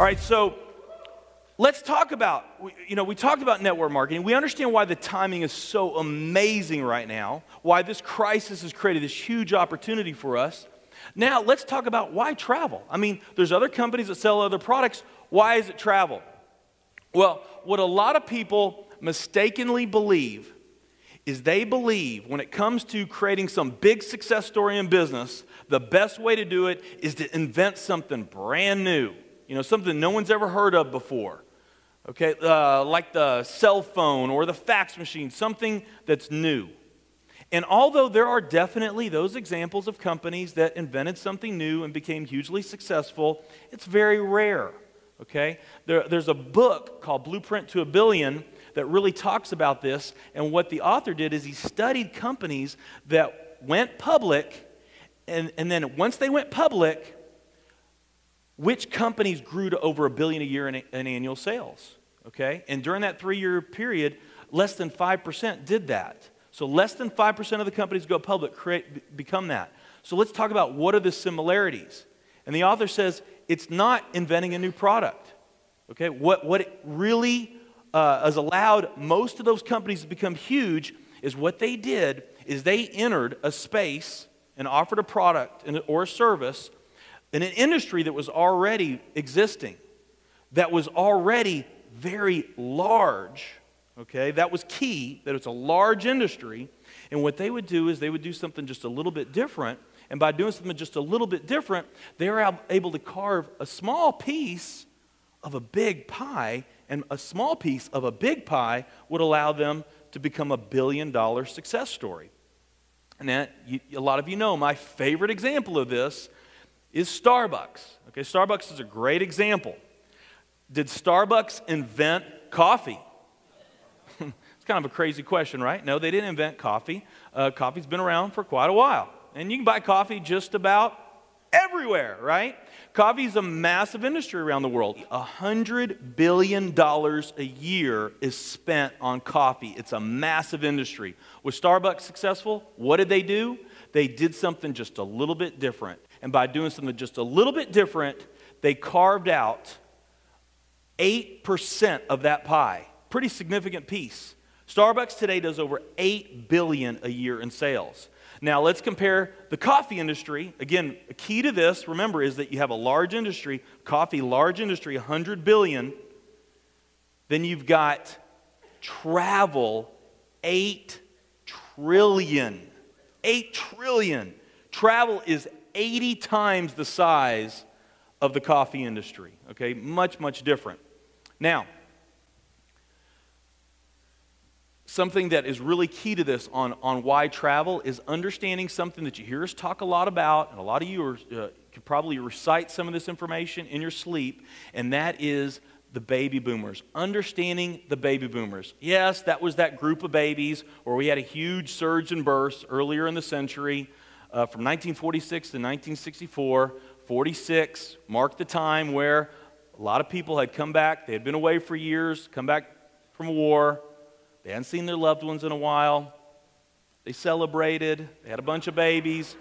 All right, so let's talk about, we talked about network marketing. We understand why the timing is so amazing right now, why this crisis has created this huge opportunity for us. Now, let's talk about why travel. I mean, there's other companies that sell other products. Why is it travel? Well, what a lot of people mistakenly believe is they believe when it comes to creating some big success story in business, the best way to do it is to invent something brand new, something no one's ever heard of before, okay, like the cell phone or the fax machine, something that's new. And although there are definitely those examples of companies that invented something new and became hugely successful, it's very rare, okay? There's a book called Blueprint to a Billion that really talks about this, and what the author did is he studied companies that went public, and then once they went public, which companies grew to over $1 billion a year in annual sales, okay? And during that 3-year period, less than 5% did that. So less than 5% of the companies go public become that. So let's talk about what are the similarities. And the author says it's not inventing a new product, okay? What it really has allowed most of those companies to become huge is what they did is they entered a space and offered a product or a service in an industry that was already existing, that was already very large, okay? That was key, that it's a large industry, and what they would do is they would do something just a little bit different, and by doing something just a little bit different, they were able to carve a small piece of a big pie, and a small piece of a big pie would allow them to become a $1 billion success story. And a lot of you know my favorite example of this is Starbucks. Okay, Starbucks is a great example. Did Starbucks invent coffee? It's kind of a crazy question, right? No, they didn't invent coffee. Coffee's been around for quite a while. And you can buy coffee just about everywhere, right? Coffee is a massive industry around the world. $100 billion a year is spent on coffee. It's a massive industry. Was Starbucks successful? What did they do? They did something just a little bit different. And by doing something just a little bit different, they carved out 8% of that pie. Pretty significant piece. Starbucks today does over $8 billion a year in sales. Now let's compare the coffee industry. Again, a key to this, remember, is that you have a large industry, coffee, large industry, $100 billion. Then you've got travel, $8 trillion. $8 trillion. Travel is 80 times the size of the coffee industry. Okay, much, much different. Now, something that is really key to this on why travel is understanding something that you hear us talk a lot about, and a lot of you could probably recite some of this information in your sleep, and that is the baby boomers. Understanding the baby boomers. Yes, that was that group of babies where we had a huge surge in births earlier in the century, from 1946 to 1964. 46 marked the time where a lot of people had come back. They had been away for years, come back from a war. They hadn't seen their loved ones in a while. They celebrated. They had a bunch of babies.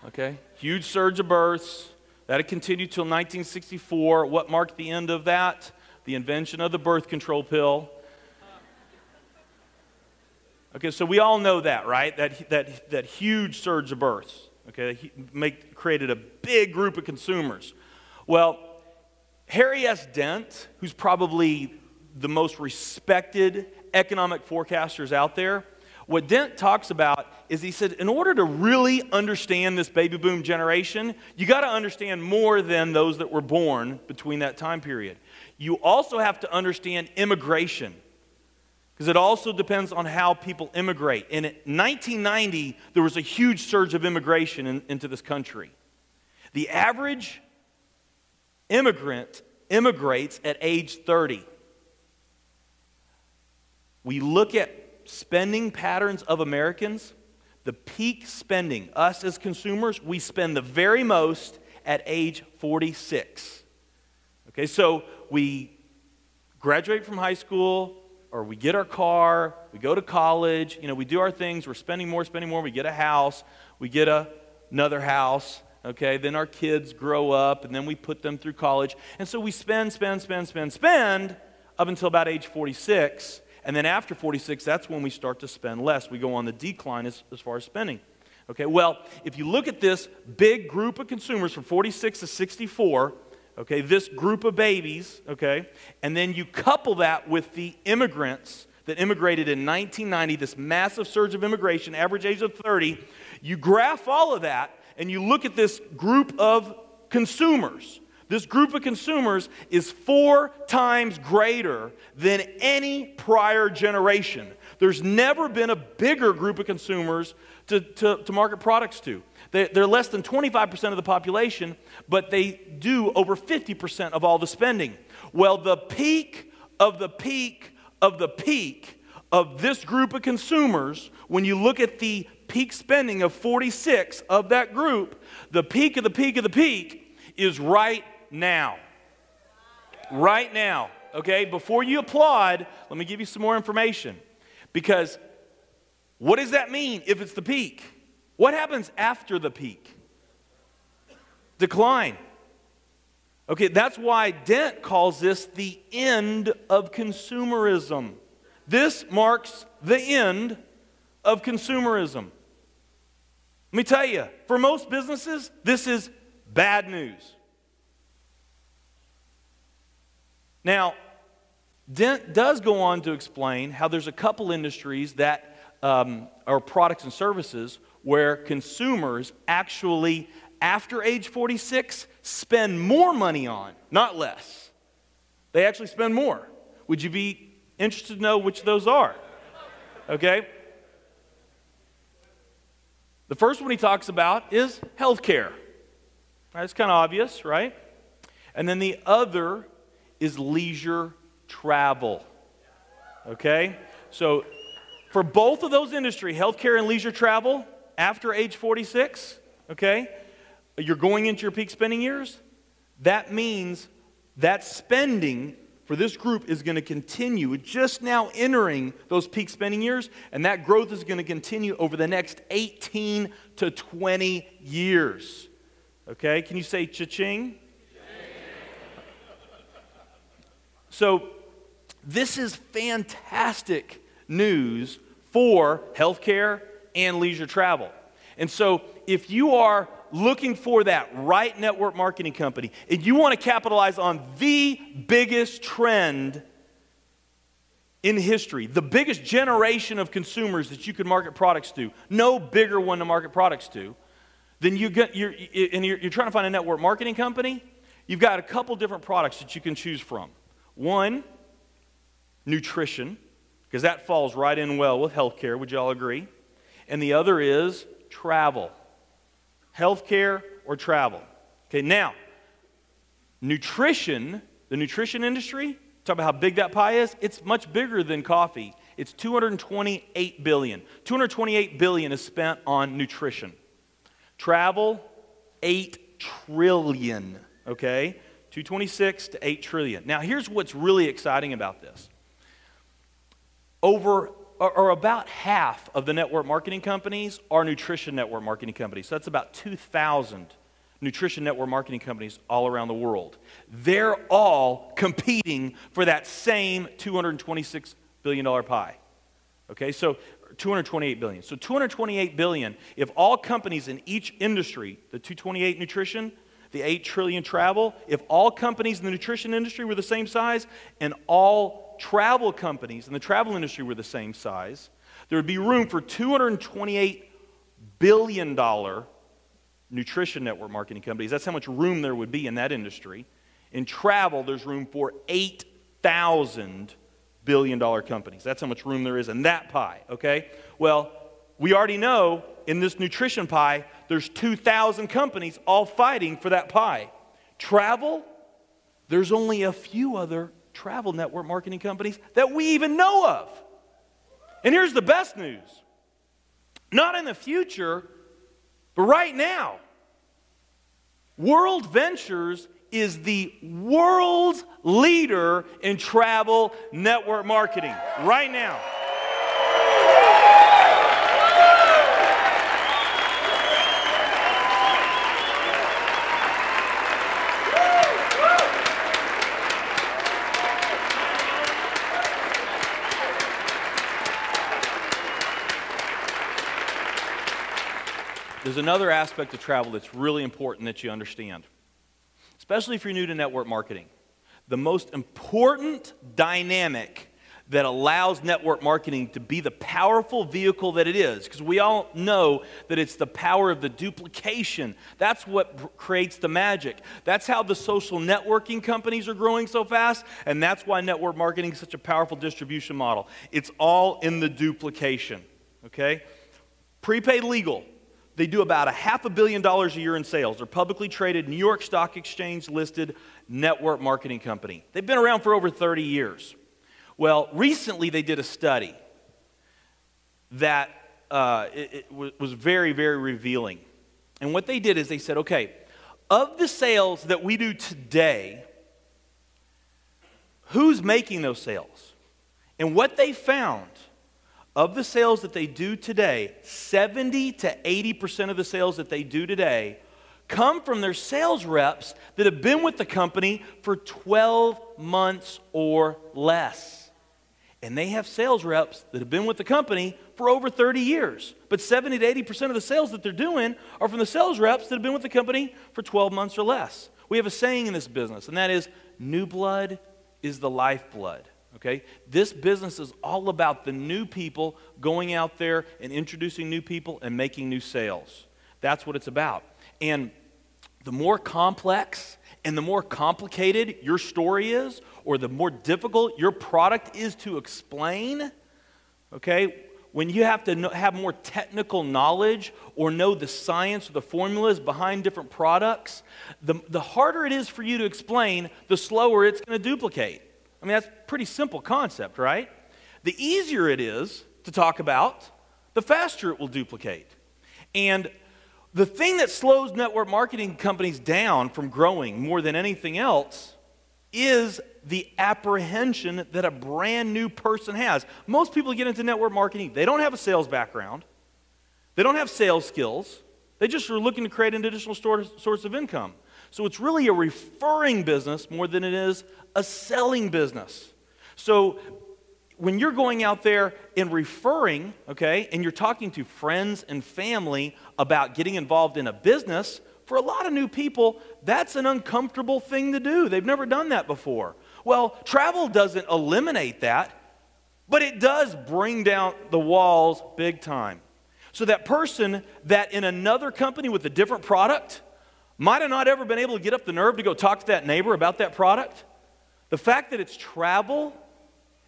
Okay, huge surge of births. That had continued till 1964. What marked the end of that? The invention of the birth control pill. Okay, so we all know that, right? That huge surge of births. Okay, created a big group of consumers. Well, Harry S. Dent, who's probably the most respected economic forecasters out there, what Dent talks about is he said, in order to really understand this baby boom generation, you got to understand more than those that were born between that time period. You also have to understand immigration, because it also depends on how people immigrate. And in 1990, there was a huge surge of immigration into this country. The average immigrant immigrates at age 30. We look at spending patterns of Americans, the peak spending, us as consumers, we spend the very most at age 46. Okay, so we graduate from high school, or we get our car, we go to college, we do our things, we're spending more, we get a house, we get another house, Okay, then our kids grow up, and then we put them through college. And so we spend up until about age 46. And then after 46, that's when we start to spend less. We go on the decline as far as spending. Okay, well, if you look at this big group of consumers from 46 to 64, okay, this group of babies, okay, and then you couple that with the immigrants that immigrated in 1990, this massive surge of immigration, average age of 30, you graph all of that, and you look at this group of consumers. This group of consumers is 4 times greater than any prior generation. There's never been a bigger group of consumers to market products to. They're less than 25% of the population, but they do over 50% of all the spending. Well, the peak of the peak of the peak of this group of consumers, when you look at the peak spending of 46 of that group, the peak of the peak of the peak is right now. Right now. Okay, before you applaud, let me give you some more information. Because what does that mean if it's the peak? What happens after the peak? Decline. Okay, that's why Dent calls this the end of consumerism. This marks the end of consumerism. Let me tell you, for most businesses, this is bad news. Now, Dent does go on to explain how there's a couple industries that are products and services where consumers actually, after age 46, spend more money on, not less. They actually spend more. Would you be interested to know which those are? Okay? The first one he talks about is healthcare. That's kind of obvious, right? And then the other is leisure travel. Okay? So for both of those industries, healthcare and leisure travel, after age 46, okay, you're going into your peak spending years. That means that spending for this group is going to continue. We're just now entering those peak spending years, and that growth is going to continue over the next 18 to 20 years. Okay, can you say cha-ching? So this is fantastic news for healthcare and leisure travel. And so if you are looking for that right network marketing company and you want to capitalize on the biggest trend in history, the biggest generation of consumers that you could market products to, no bigger one to market products to, then you're trying to find a network marketing company, you've got a couple different products that you can choose from. One, nutrition, because that falls right in well with healthcare, would you all agree? And the other is travel. Healthcare or travel. Okay, now, nutrition, the nutrition industry, talk about how big that pie is, it's much bigger than coffee. It's $228 billion. $228 billion is spent on nutrition. Travel, $8 trillion, okay? 226 to 8 trillion. Now, here's what's really exciting about this. About half of the network marketing companies are nutrition network marketing companies. So that's about 2,000 nutrition network marketing companies all around the world. They're all competing for that same $226 billion pie. Okay, so 228 billion. So 228 billion, if all companies in each industry, the 228 nutrition, the 8 trillion travel, if all companies in the nutrition industry were the same size and all travel companies in the travel industry were the same size, there would be room for $228 billion nutrition network marketing companies. That's how much room there would be in that industry. In travel, there's room for 8,000 billion-dollar companies. That's how much room there is in that pie, okay? Well, we already know in this nutrition pie, there's 2,000 companies all fighting for that pie. Travel, there's only a few other travel network marketing companies that we even know of. And here's the best news. Not in the future, but right now. World Ventures is the world's leader in travel network marketing right now. there's another aspect of travel that's really important that you understand, especially if you're new to network marketing. The most important dynamic that allows network marketing to be the powerful vehicle that it is, because we all know that it's the power of the duplication. That's what creates the magic. That's how the social networking companies are growing so fast, and that's why network marketing is such a powerful distribution model. It's all in the duplication, okay? Prepaid Legal, they do about $500 million a year in sales. They're publicly traded, New York Stock Exchange listed network marketing company. They've been around for over 30 years. Well, recently they did a study that it was very, very revealing. And what they did is they said, okay, of the sales that we do today, who's making those sales? And what they found, of the sales that they do today, 70 to 80% of the sales that they do today come from their sales reps that have been with the company for 12 months or less. And they have sales reps that have been with the company for over 30 years. But 70 to 80% of the sales that they're doing are from the sales reps that have been with the company for 12 months or less. We have a saying in this business, and that is, new blood is the lifeblood. Okay? This business is all about the new people going out there and introducing new people and making new sales. That's what it's about. And the more complex and the more complicated your story is, or the more difficult your product is to explain, okay, when you have to have more technical knowledge or know the science or the formulas behind different products, the harder it is for you to explain, the slower it's going to duplicate. I mean, that's a pretty simple concept, right? The easier it is to talk about, the faster it will duplicate. And the thing that slows network marketing companies down from growing more than anything else is the apprehension that a brand new person has. Most people get into network marketing, they don't have a sales background, they don't have sales skills, they just are looking to create an additional source of income. So it's really a referring business more than it is a selling business. So when you're going out there and referring, okay, and you're talking to friends and family about getting involved in a business, for a lot of new people, that's an uncomfortable thing to do. They've never done that before. Well, travel doesn't eliminate that, but it does bring down the walls big time. So that person that in another company with a different product might have not ever been able to get up the nerve to go talk to that neighbor about that product, the fact that it's travel,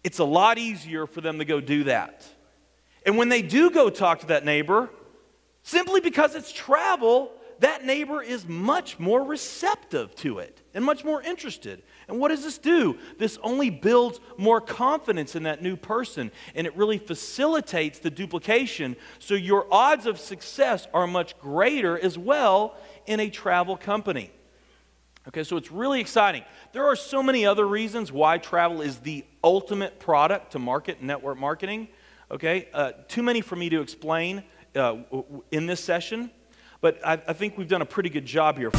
it's a lot easier for them to go do that. And when they do go talk to that neighbor, simply because it's travel, that neighbor is much more receptive to it and much more interested. And what does this do? This only builds more confidence in that new person, and it really facilitates the duplication, so your odds of success are much greater as well in a travel company. Okay, so it's really exciting. There are so many other reasons why travel is the ultimate product to market in network marketing. Okay, too many for me to explain in this session, but I think we've done a pretty good job here.